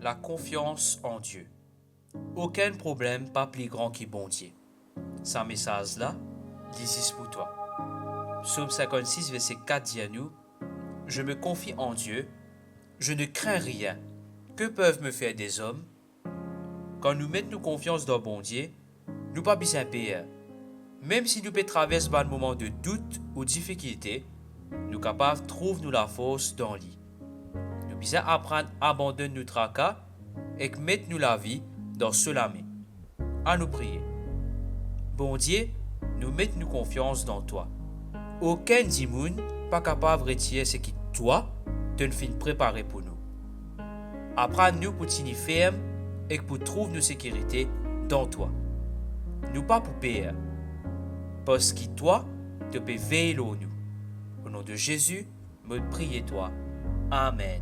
la confiance en Dieu. Aucun problème pas plus grand que bon Dieu. Ce message-là, c'est pour toi. Psaume 56, verset 4 dit à nous, « Je me confie en Dieu, je ne crains rien. Que peuvent me faire des hommes? » Quand nous mettons confiance dans bon Dieu, nous pas besoin de peur. Même si nous pouvons traverser un moment de doute ou difficulté, nous sommes capables de trouver la force dans lui. Nous besoin apprendre à abandonner notre tracas et mettre nous la vie dans cela main. À nous prier. Bon Dieu, nous mettons nous confiance dans toi. Aucun dimoun pas capable de retirer ce qui toi te fin préparé pour nous. Apprends-nous pour tenir ferme et pour trouver nos sécurités dans toi. Nous pas pour peur, parce que toi, te peux veiller nous. Au nom de Jésus, me priez toi. Amen.